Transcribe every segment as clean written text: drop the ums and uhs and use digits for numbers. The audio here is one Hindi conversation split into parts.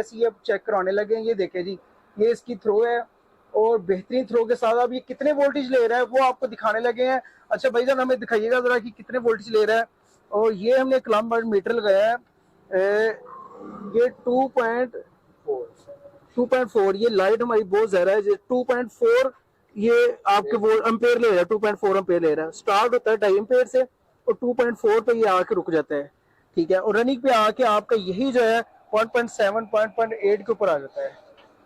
ऐसी अब चेक कराने लगे हैं। ये देखें जी, ये इसकी थ्रो है और बेहतरीन थ्रो के साथ अब ये कितने वोल्टेज ले रहा है वो आपको दिखाने लगे हैं। अच्छा भाईजान हमें दिखाइएगा जरा कि कितने वोल्टेज ले रहा है। और ये हमने कलम मीटर लगाया है, ये 2.4 ये लाइट हमारी बहुत ज्यादा है। 2.4 ये आपके वो एम्पेयर ले रहा है, 2.4 एम्पेयर ले रहा है। स्टार्ट होता है 2.5 एम्पेयर से और 2.4 पे ये आके रुक जाता है, ठीक है। और रनिंग पे आके आपका यही जो है 1.7 1.8 के ऊपर आ जाता है।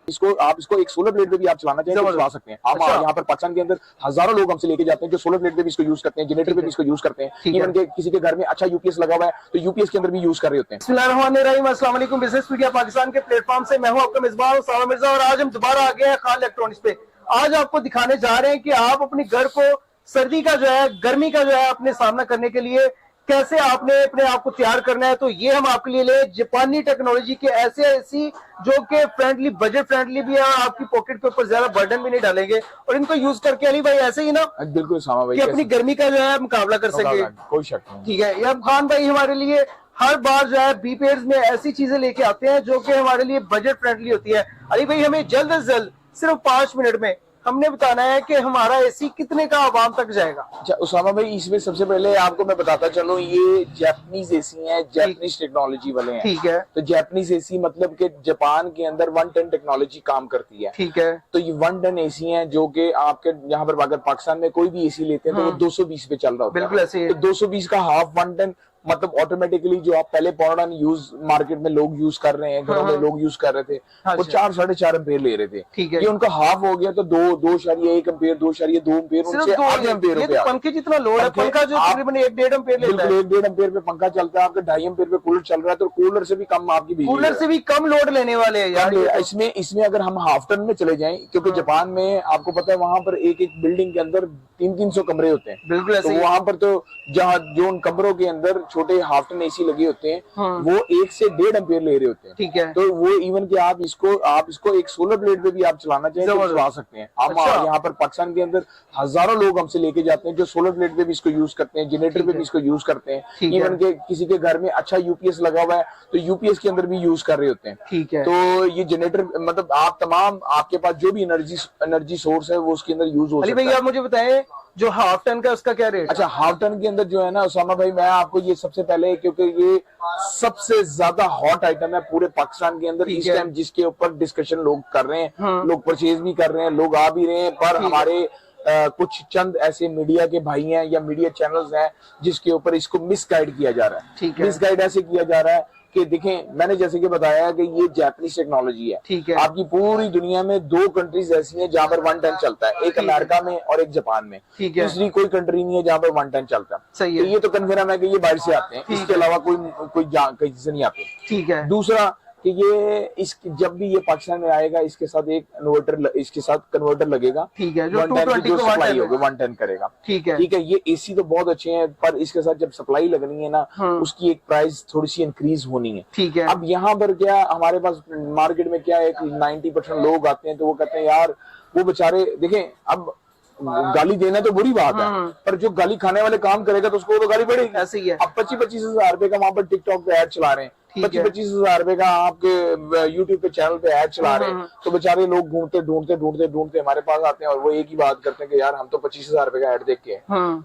इसको एक सोलर प्लेट पे भी आप चलाना चाहें तो चला सकते हैं। हम यहाँ पर पाकिस्तान के अंदर हज़ारों लोग हमसे लेके जाते हैं जो सोलर प्लेट पे भी इसको यूज करते हैं, जनरेटर पे भी इसको यूज करते हैं। इवन के किसी के घर में अच्छा यूपीएस लगा हुआ है तो यूपीएस के अंदर भी यूज कर रहे होते हैं। बिस्मिल्लाहिर्रहमानिर्रहीम, अस्सलाम वालेकुम। बिजनेस मीडिया पाकिस्तान के प्लेटफॉर्म से मैं हूं आपका मेजबान उसामा मिर्जा और आज हम दोबारा आ गए हैं खान इलेक्ट्रॉनिक्स पे। आज आपको दिखाने जा रहे हैं कि आप अपने घर को सर्दी का जो है, गर्मी का जो है अपने सामना करने के लिए कैसे आपने अपने आप को तैयार करना है। तो ये हम आपके लिए ले जापानी टेक्नोलॉजी के ऐसे एसी जो कि फ्रेंडली, बजट फ्रेंडली भी है, आपकी पॉकेट के ऊपर ज्यादा बर्डन भी नहीं डालेंगे और इनको यूज करके अली भाई ऐसे ही ना बिल्कुल सामा भाई कि अपनी गर्मी का जो है मुकाबला कर सके, कोई शक नहीं। ठीक है। अब खान भाई हमारे लिए हर बार जो है बी पेड्स में ऐसी चीजें लेके आते हैं जो कि हमारे लिए बजट फ्रेंडली होती है। अली भाई हमें जल्द से जल्द सिर्फ 5 मिनट में हमने बताना है कि हमारा एसी कितने का आवाम तक जाएगा। अच्छा उसामा भाई, इसमें सबसे पहले आपको मैं बताता चलूं, ये जापानीज एसी हैं, जापानीज टेक्नोलॉजी वाले हैं, ठीक है। तो जापानीज एसी मतलब कि जापान के अंदर 1 टन टेक्नोलॉजी काम करती है, ठीक है। तो ये 1 टन एसी हैं जो कि आपके यहाँ पर अगर पाकिस्तान में कोई भी एसी लेते हैं तो वो 220 पे चल रहा होता है। बिल्कुल ऐसे तो 220 का हाफ 1 टन मतलब ऑटोमेटिकली जो आप पहले पॉडन यूज मार्केट में लोग यूज कर रहे हैं, घरों में लोग यूज कर रहे थे, वो 4 साढ़े 4 एम्पेयर ले रहे थे, ठीक है। ये उनका हाफ हो गया तो 2.1 एम्पेयर 2.2 एम्पेयर उनसे 8 एम्पेयर ये तो पंखे जितना लोड है, पंखा जो तकरीबन 1.5 एम्पेयर लेता है, 1.5 एम्पेयर पे पंखा चलता है, आपका 2.5 एम्पेयर पे कूलर चल रहा है, तो कूलर से भी कम आपकी बिजली, कूलर से भी कम लोड लेने वाले हैं यार। इसमें अगर हम हाफ टन में चले जाएं, क्योंकि जापान में आपको पता है वहां पर एक एक बिल्डिंग के अंदर 300-300 कमरे होते हैं, बिल्कुल ऐसे तो वहां पर तो जहाँ जो उन कमरों के अंदर छोटे हाफ टन एसी लगे होते हैं वो 1 से 1.5 एम्पेयर ले रहे होते हैं, ठीक है। तो वो इवन कि आप इसको एक सोलर प्लेट पे भी आप चलाना चाहें तो चला सकते हैं। हम यहाँ पर पाकिस्तान के अंदर हजारों लोग हमसे लेके जाते हैं जो सोलर प्लेट पे भी इसको यूज करते हैं, जनरेटर पे भी इसको यूज करते हैं। इवन के किसी के घर में अच्छा यूपीएस लगा हुआ है तो यूपीएस के अंदर भी यूज कर रहे होते हैं, ठीक है। तो ये जनरेटर मतलब आप तमाम आपके पास जो भी एनर्जी सोर्स है वो उसके अंदर यूज हो सकता है। आप मुझे बताएं जो हाफ टन का उसका क्या रेट? अच्छा, हाफ टन के अंदर जो है ना उसामा भाई, मैं आपको ये सबसे पहले, क्योंकि ये सबसे ज्यादा हॉट आइटम है पूरे पाकिस्तान के अंदर इस टाइम, जिसके ऊपर डिस्कशन लोग कर रहे हैं, लोग परचेज भी कर रहे हैं, लोग आ भी रहे हैं, पर हमारे कुछ चंद ऐसे मीडिया के भाई हैं या मीडिया चैनल्स हैं जिसके ऊपर इसको मिसगाइड किया जा रहा है। मिसगाइड ऐसे किया जा रहा है कि देखें, मैंने जैसे कि बताया कि ये जापानीज टेक्नोलॉजी है, ठीक है। आपकी पूरी दुनिया में 2 कंट्रीज ऐसी हैं जहां पर 1 टन चलता है, एक अमेरिका में और एक जापान में, दूसरी कोई कंट्री नहीं है जहां पर 1 टन चलता है। तो ये तो कन्फर्म है कि ये बाहर से आते हैं, इसके अलावा कोई कहीं से नहीं आते, ठीक है। दूसरा कि ये जब भी ये पाकिस्तान में आएगा इसके साथ एक कन्वर्टर लगेगा, ठीक है, जो 1 टन सप्लाई होगी 1 टन करेगा, ठीक है। ये एसी तो बहुत अच्छे हैं, पर इसके साथ जब सप्लाई लगनी है ना, उसकी एक प्राइस थोड़ी सी इंक्रीज होनी है, ठीक है। अब यहाँ पर क्या हमारे पास मार्केट में क्या है, 90% लोग आते हैं तो वो कहते हैं यार वो बेचारे, देखें अब गाली देना तो बुरी बात है, पर जो गाली खाने वाले काम करेगा तो उसको तो गाली पड़ेगी, ऐसे ही है। अब 25-25 हजार रुपए का वहां पर टिकटॉक पे ऐड चला रहे हैं, 25-25 हजार रुपए का आपके यूट्यूब पे चैनल पे ऐड चला रहे हैं, तो बेचारे लोग ढूंढते हमारे पास आते हैं और वो एक ही बात करते हैं कि यार हम तो 25 हजार रुपए का ऐड देख के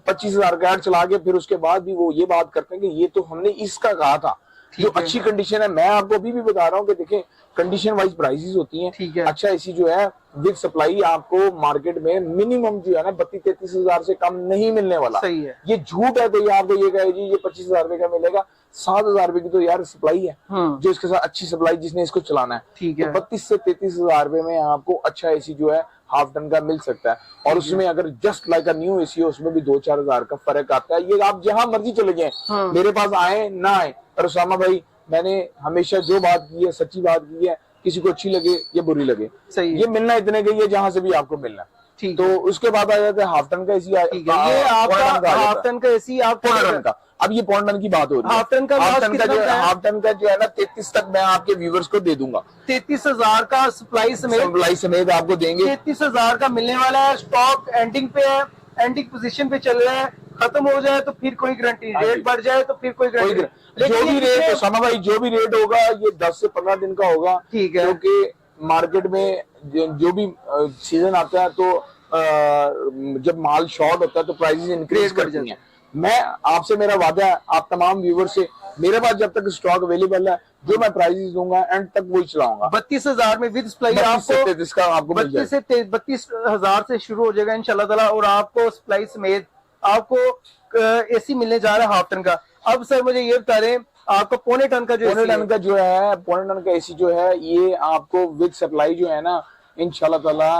25 हजार का ऐड चला के फिर उसके बाद भी वो ये बात करते हैं कि ये तो हमने इसका कहा था जो अच्छी कंडीशन है। मैं आपको अभी भी बता रहा हूँ कि देखें कंडीशन वाइज प्राइसेस होती हैं, ठीक है। अच्छा एसी जो है विद सप्लाई आपको मार्केट में मिनिमम जो है ना 32-33 हजार से कम नहीं मिलने वाला, सही है। ये झूठ है कोई आपको ये कहे जी ये 25 हजार रुपए का मिलेगा, 7 हजार रुपए की तो यार सप्लाई है जो इसके साथ अच्छी सप्लाई जिसने इसको चलाना है, ठीक है। 32 से 33 हजार रुपए में आपको अच्छा एसी जो है हाफ टन का मिल सकता है, और उसमें अगर just like a new AC हो उसमें भी 2-4 हजार का फर्क आता है। ये आप जहां मर्जी चले जाए, मेरे पास आए ना आए, पर उसामा भाई मैंने हमेशा जो बात की है सच्ची बात की है, किसी को अच्छी लगे या बुरी लगे, सही है। ये मिलना इतने का ही है जहां से भी आपको मिलना, ठीक। तो उसके बाद आ जाता है हाफ टन का एसी, ये आपका हाफ टन का एसी आप टन का। अब ये पौन टन की बात हो रही है, हाफ टन का जो है ना 33 तक मैं आपके व्यूवर्स को दे दूंगा, 33 हजार का सप्लाई समेत आपको देंगे, 33 हजार का मिलने वाला है। स्टॉक एंडिंग पे है, एंडिंग पोजीशन पे चल रहा है, खत्म हो जाए तो फिर कोई गारंटी, हाँ जी। रेट बढ़ जाए तो फिर कोई गारंटी। जो भी रेट उसामा भाई, जो भी रेट होगा ये 10 से 15 दिन का होगा। ठीक है। क्योंकि मार्केट में जो भी सीजन आता है तो जब माल शॉर्ट होता है तो प्राइसेस इंक्रीज करती हैं। मैं आपसे, मेरा वादा है आप तमाम व्यूवर से, मेरे पास जब तक स्टॉक अवेलेबल है जो मैं प्राइसेस दूंगा एंड तक वही चलाऊंगा। 32,000 में विद सप्लाई 32 का आपको मिल जाएगा। 32,000 से शुरू हो जाएगा इंशाल्लाह ताला, और आपको सप्लाई समेत आपको एसी मिलने जा रहा है हाफ टन का। अब सर मुझे ये बता रहे, आपको पौने टन का जो पौने टन का एसी जो है ये आपको विद सप्लाई जो है ना इंशाल्लाह ताला,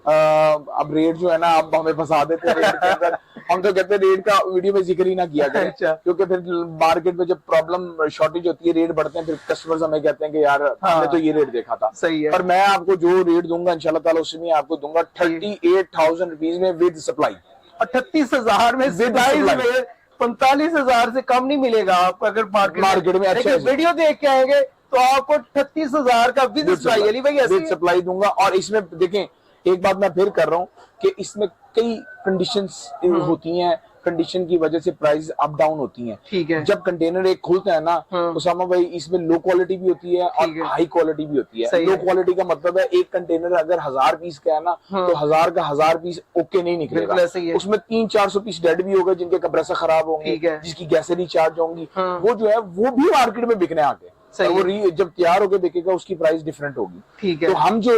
अब रेट जो है ना आप हमें फंसा देते हैं रेट के अंदर। हम तो कहते हैं रेट का वीडियो में जिक्र ही ना किया करें। अच्छा। क्योंकि फिर मार्केट में जब प्रॉब्लम शॉर्टेज होती है, रेट बढ़ते हैं, फिर कस्टमर्स हमें कहते हैं कि यार हमने तो ये रेट देखा था। सही है। पर मैं आपको जो रेट दूंगा इंशाल्लाह ताला उसमें आपको दूंगा 38,000 रुपीज में विद सप्लाई। 38,000 में सप्लाई में 45,000 से कम नहीं मिलेगा आपको अगर मार्केट में अच्छा वीडियो देख के आएंगे तो आपको 38,000 का विद सप्लाई, अली भाई विद सप्लाई दूंगा। और इसमें देखें एक बात मैं फिर कर रहा हूँ कि इसमें कई कंडीशंस होती हैं, कंडीशन की वजह से प्राइस अप डाउन होती हैं। ठीक है। जब कंटेनर एक खुलता है ना उसामा भाई, इसमें लो क्वालिटी भी होती है और हाई क्वालिटी भी होती है। लो क्वालिटी का मतलब है एक कंटेनर अगर 1000 पीस का है ना तो 1000 का 1000 पीस ओके नहीं निकलेगा, उसमें 300-400 पीस डेड भी होगा जिनके कंप्रेसर खराब होंगे, जिसकी गैसें रिचार्ज होंगी, वो जो है वो भी मार्केट में बिकने आगे। वो जब तैयार होकर बिकेगा उसकी प्राइस डिफरेंट होगी। ठीक है। तो हम जो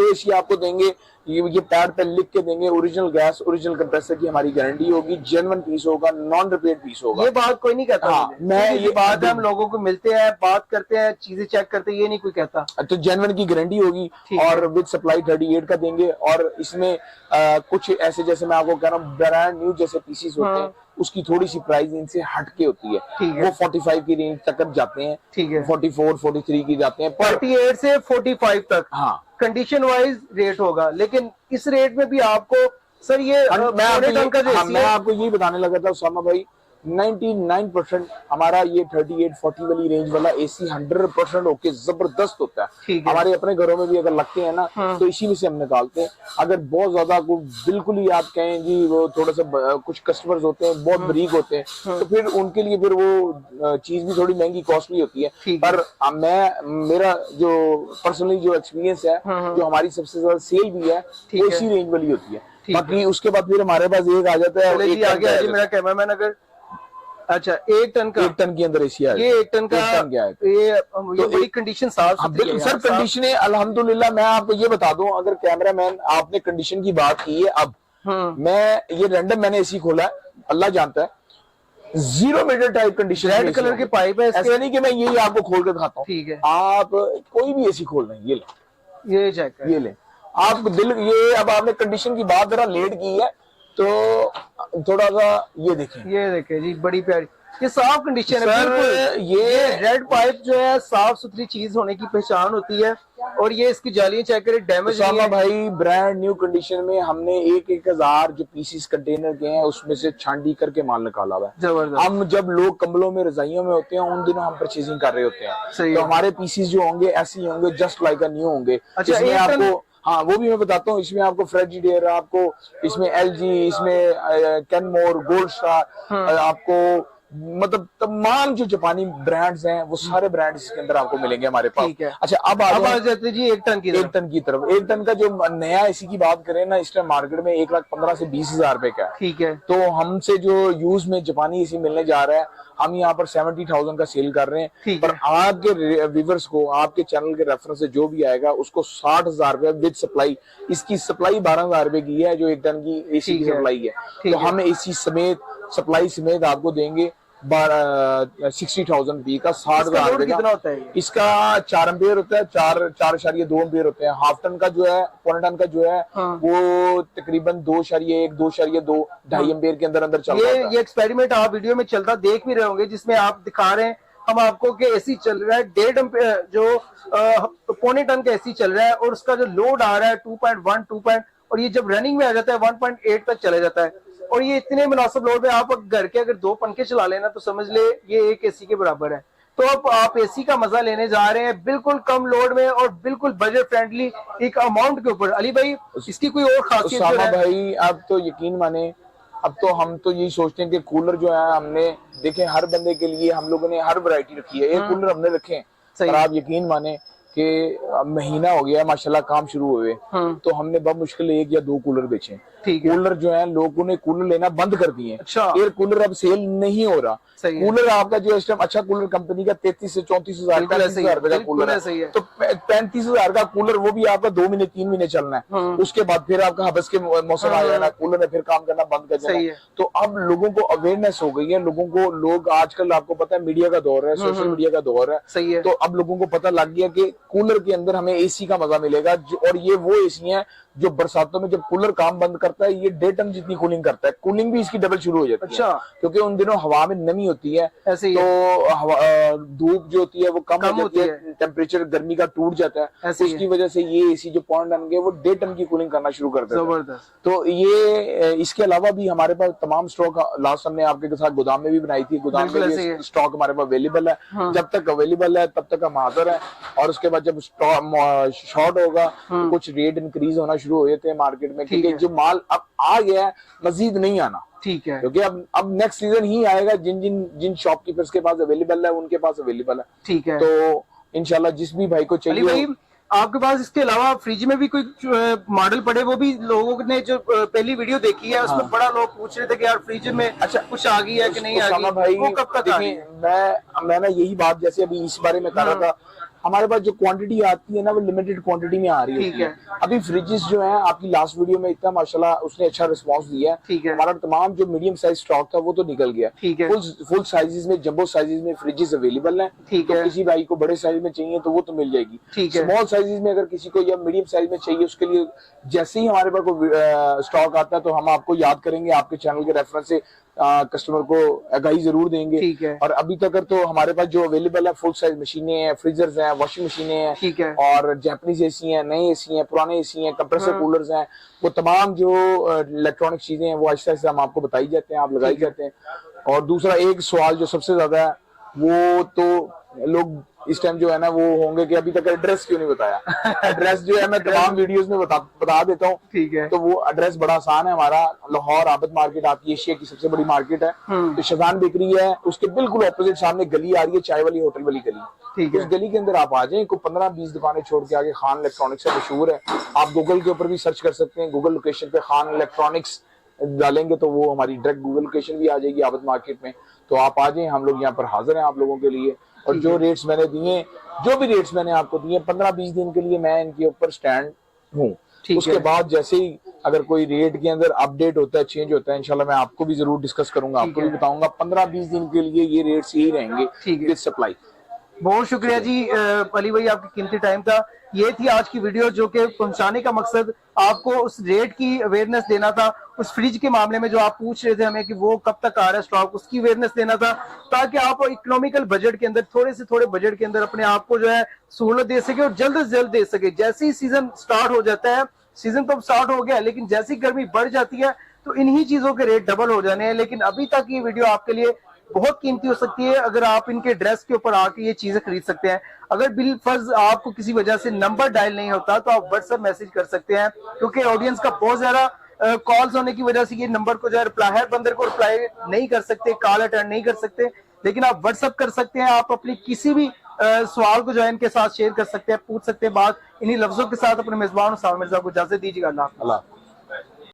एसी आपको देंगे ये पैड पे लिख के देंगे, ओरिजिनल गैस ओरिजिनल कंप्रेसर की हमारी गारंटी होगी, जेन्युइन पीस होगा, नॉन रिपेयर्ड पीस होगा। ये बात कोई नहीं कहता। हाँ, मैं ये बात है, हम लोगों को मिलते हैं, बात करते हैं, चीजें चेक करते हैं, ये नहीं कोई कहता। तो जेन्युइन की गारंटी होगी और विद सप्लाई 38 का देंगे। और इसमें कुछ ऐसे, जैसे मैं आपको कह रहा हूँ ब्रांड न्यू जैसे पीसीस होते हैं उसकी थोड़ी सी प्राइस इनसे हटके होती है, वो 45 की रेंज तक जाते हैं। ठीक है। 44, 43 की जाते हैं, 38 से 45 तक। हाँ, कंडीशन वाइज रेट होगा, लेकिन इस रेट में भी आपको सर ये मैं आपको यही बताने लगा था उसामा भाई, 99% हमारा ये 38-40 वाली रेंज वाला एसी 100% ओके जबरदस्त होता है। हमारे अपने घरों में भी अगर लगते हैं ना तो इसी में से हम निकालते हैं। अगर बहुत ज्यादा को बिल्कुल ही आप कहें जी वो थोड़ा सा कुछ कस्टमर्स होते हैं बहुत बरीक होते हैं तो फिर उनके लिए फिर वो चीज भी थोड़ी महंगी कॉस्टली होती है। पर मेरा जो पर्सनली जो एक्सपीरियंस है, जो हमारी सबसे ज्यादा सेल भी है वो इसी रेंज वाली होती है। बाकी उसके बाद फिर हमारे पास एक आ जाता है, मेरा कैमरामैन अगर अच्छा 1 टन का, 1 टन के अंदर एसी आया, ये 1 टन का क्या है, ये तो बड़ी कंडीशन साफ बिल्कुल सर। कंडीशन है अल्हम्दुलिल्लाह। मैं आपको ये बता दूं, अगर कैमरामैन आपने कंडीशन की बात की है, अब मैं ये रैंडम मैंने एसी खोला है, अल्लाह जानता है 0 meter type condition, red colour के पाइप है, ऐसा नहीं कि मैं यही आपको खोल के दिखाता हूँ। ठीक है। आप कोई भी एसी खोल रहे हैं, ये ले, ये चेक ये ले आप दिल, ये अब आपने कंडीशन की बात जरा लेट की है तो थोड़ा सा ये देखें जी, बड़ी प्यारी, ये साफ कंडीशन है बिल्कुल। ये रेड पाइप जो है साफ सुथरी चीज होने की पहचान होती है। और ये इसकी जालियां चेक करें, डैमेज नहीं है भाई। ब्रांड न्यू कंडीशन में हमने 1,000 जो पीसीस कंटेनर के हैं उसमें से छांडी करके माल निकाला हुआ है। जबरदस्त। हम जब लोग कंबलों में रजाइयों में होते हैं उन दिनों हम परचेजिंग कर रहे होते हैं, तो हमारे पीसीस जो होंगे ऐसे ही होंगे, जस्ट लाइक अ न्यू होंगे। अच्छा, आपको हाँ वो भी मैं बताता हूँ, इसमें आपको फ्रेजिडेयर, आपको इसमें एलजी, इसमें कैनमोर, गोल्ड स्टार, आपको मतलब तमाम जो जापानी ब्रांड्स हैं वो सारे ब्रांड्स इसके अंदर आपको मिलेंगे हमारे पास। अच्छा अब आ जाते जी 1 टन की तरफ। 1 टन का जो नया एसी की बात करें ना, इस टाइम मार्केट में 1,15,000 से 20,000 रुपए का है। ठीक है। तो हमसे जो यूज में जापानी एसी मिलने जा रहा है, हम यहाँ पर 70,000 का सेल कर रहे हैं। पर आपके व्यूअर्स को आपके चैनल के रेफरेंस से जो भी आएगा उसको 60,000 रुपए विद सप्लाई, इसकी सप्लाई 12,000 रुपए की है जो 1 टन की एसी की सप्लाई है। तो हम एसी समेत सप्लाई समेत आपको देंगे 60,000 रुपए का, 60,000 रुपए का होता है। इसका 4 एम्पियर होता है, 4.2 एम्पियर होते हैं। हाफ टन का जो है, पौने टन का जो है वो तकरीबन 2.1, 2.2, 2.5 एम्पियर के अंदर चल रहा है। ये एक्सपेरिमेंट आप वीडियो में चलता देख भी रहे होंगे, जिसमें आप दिखा रहे हैं हम आपको कि एसी चल रहा है 1.5 एम्पियर, जो पौने टन का एसी चल रहा है और उसका जो लोड आ रहा है 2.1, और ये जब रनिंग में आ जाता है 1.8 तक चला जाता है। और ये इतने मुनासिब लोड में आप घर के अगर 2 पंखे चला लेना तो समझ ले ये 1 एसी के बराबर है। तो अब आप एसी का मजा लेने जा रहे हैं बिल्कुल कम लोड में और बिल्कुल बजट फ्रेंडली एक अमाउंट के ऊपर। अली भाई इसकी कोई और खासियत है? भाई आप तो यकीन माने अब तो हम तो यही सोचते हैं कि कूलर जो है हमने देखे हर बंदे के लिए हम लोगों ने हर वैरायटी रखी है। एक कूलर हमने रखे हैं, सही। और आप यकीन माने कि महीना हो गया माशाल्लाह काम शुरू हुए, तो हमने बहुत मुश्किल 1 या 2 कूलर बेचे। ठीक है। कूलर जो है लोगों ने कूलर लेना बंद कर दिए। अच्छा। एयर कूलर अब सेल नहीं हो रहा। सही है। कूलर आपका जो इस टाइम अच्छा कूलर कंपनी का 33 से 34 हजार, 35 हजार रुपए का कूलर है, सही है। तो 35 हजार का कूलर वो भी आपका 2 महीने 3 महीने चलना है, उसके बाद फिर आपका हबस के मौसम आ जाना, कूलर ने फिर काम करना बंद कर सही देना। है। तो अब लोगों को अवेयरनेस हो गई है, लोग आजकल आपको पता है मीडिया का दौर है, सोशल मीडिया का दौर है, सही है। तो अब लोगों को पता लग गया कि कूलर के अंदर हमें एसी का मजा मिलेगा, और ये वो एसी है जो बरसातों में जब कूलर काम बंद करता है ये 1.5 टन जितनी कूलिंग करता है, कूलिंग भी इसकी डबल शुरू हो जाती अच्छा। है, क्योंकि उन दिनों हवा में नमी होती है, ऐसे ही तो धूप जो होती है वो कम हो होती जाती है, टेम्परेचर गर्मी का टूट जाता है, ऐसे ही उसकी वजह से ये एसी जो 0.5 टन के वो 1.5 टन की कूलिंग करना शुरू कर देता है। जबरदस्त। तो ये इसके अलावा भी हमारे पास तमाम स्टॉक लास्ट हमने आपके साथ गोदाम में भी बनाई थी, गोदाम में भी स्टॉक हमारे पास अवेलेबल है। जब तक अवेलेबल है तब तक हम हाजिर है, और उसके बाद जब शॉर्ट होगा तो कुछ रेट इंक्रीज होना शुरू हो जाते हैं मार्केट में, क्योंकि जो माल अब आ गया है मजीद नहीं आना। ठीक है। क्योंकि अब नेक्स्ट सीजन ही आएगा, जिन शॉपकीपर्स के पास अवेलेबल है उनके पास अवेलेबल है। ठीक है। तो इंशाल्लाह जिस भी भाई को चाहिए। भाई आपके पास इसके अलावा फ्रिज में भी कोई मॉडल पड़े, वो भी लोगों ने जो पहली वीडियो देखी है उसमें बड़ा लोग पूछ रहे थे कि यार फ्रिज में अच्छा कुछ आ गई है कि नहीं आ गई, भाई वो कब तक आ गई? मैं ना यही बात जैसे अभी इस बारे में कर रहा था, हमारे पास जो क्वांटिटी आती है ना वो लिमिटेड क्वांटिटी में आ रही ठीक है। अभी फ्रिजेस जो है आपकी लास्ट वीडियो में इतना माशाल्लाह उसने अच्छा रिस्पांस दिया है। ठीक है। हमारा तमाम जो मीडियम साइज स्टॉक था वो तो निकल गया। ठीक है। फुल साइजेस में, जंबो साइजेस में फ्रिजेस अवेलेबल है। ठीक तो है। किसी भाई को बड़े साइज में चाहिए तो वो तो मिल जाएगी। ठीक है। स्मॉल साइजेस में अगर किसी को या मीडियम साइज में चाहिए उसके लिए जैसे ही हमारे पास स्टॉक आता है तो हम आपको याद करेंगे, आपके चैनल के रेफरेंस से कस्टमर को आगाही जरूर देंगे। ठीक है। और अभी तक तो हमारे पास जो अवेलेबल है फुल साइज मशीनें हैं, फ्रीजर्स हैं, वॉशिंग मशीनें हैं, ठीक है। और जैपनीज एसी हैं, नए एसी हैं, पुराने एसी हैं, कंप्रेसर कूलर्स हैं, वो तमाम जो इलेक्ट्रॉनिक चीजें हैं वो आहिस्ता आहिस्ता हम आपको बताई जाते हैं, आप लगाई जाते हैं। और दूसरा एक सवाल जो सबसे ज्यादा है वो तो लोग इस टाइम जो है ना वो होंगे कि अभी तक एड्रेस क्यों नहीं बताया। एड्रेस जो है मैं तमाम वीडियोस में बता देता हूँ। ठीक है। तो वो एड्रेस बड़ा आसान है, हमारा लाहौर आबद मार्केट आपकी एशिया की सबसे बड़ी मार्केट है। तो शजान बेकरी है, उसके बिल्कुल ऑपोजिट सामने गली आ रही है, चाय वाली होटल वाली गली। ठीक है। उस गली के अंदर आप आ जाएं, को 15-20 दुकानें छोड़ के आगे खान इलेक्ट्रॉनिक्स से मशहूर है। आप गूगल के ऊपर भी सर्च कर सकते हैं, गूगल लोकेशन पे खान इलेक्ट्रॉनिक्स डालेंगे तो वो हमारी डायरेक्ट गूगल लोकेशन भी आ जाएगी आबद मार्केट में। तो आप आ जाएं, हम लोग यहाँ पर हाजिर हैं आप लोगों के लिए। और जो रेट्स मैंने दिए, जो भी रेट्स मैंने आपको दिए 15-20 दिन के लिए मैं इनके ऊपर स्टैंड हूँ। उसके बाद जैसे ही अगर कोई रेट के अंदर अपडेट होता है, चेंज होता है, इंशाल्लाह मैं आपको भी जरूर डिस्कस करूंगा, आपको भी बताऊंगा। 15-20 दिन के लिए ये रेट्स यही रहेंगे विद सप्लाई। बहुत शुक्रिया जी अली भाई, आपकी कीमती टाइम था। ये थी आज की वीडियो जो कि पहुंचाने का मकसद आपको उस रेट की अवेयरनेस देना था। उस फ्रिज के मामले में जो आप पूछ रहे थे हमें कि वो कब तक आ रहा है स्टॉक, उसकी अवेयरनेस देना था, ताकि आप इकोनॉमिकल बजट के अंदर, थोड़े से थोड़े बजट के अंदर अपने आप को जो है सहूलत दे सके और जल्द से जल्द दे सके। जैसे ही सीजन स्टार्ट हो जाता है, सीजन तो स्टार्ट हो गया लेकिन जैसे ही गर्मी बढ़ जाती है तो इन्हीं चीजों के रेट डबल हो जाने हैं। लेकिन अभी तक ये वीडियो आपके लिए बहुत कीमती हो सकती है अगर आप इनके ड्रेस के ऊपर आके ये चीजें खरीद सकते हैं। अगर बिल फर्ज आपको किसी वजह से नंबर डायल नहीं होता तो आप व्हाट्सएप मैसेज कर सकते हैं, क्योंकि ऑडियंस का बहुत ज्यादा कॉल्स होने की वजह से ये नंबर को जो है रिप्लाई, हर बंदर को रिप्लाई नहीं कर सकते, कॉल अटेंड नहीं कर सकते। लेकिन आप व्हाट्सएप कर सकते हैं, आप अपनी किसी भी सवाल को जो है इनके साथ शेयर कर सकते हैं, पूछ सकते हैं बात। इन्हीं लफ्जों के साथ अपने मेजबान साल मिर्जा को इजाजत दीजिएगा। अल्लाह।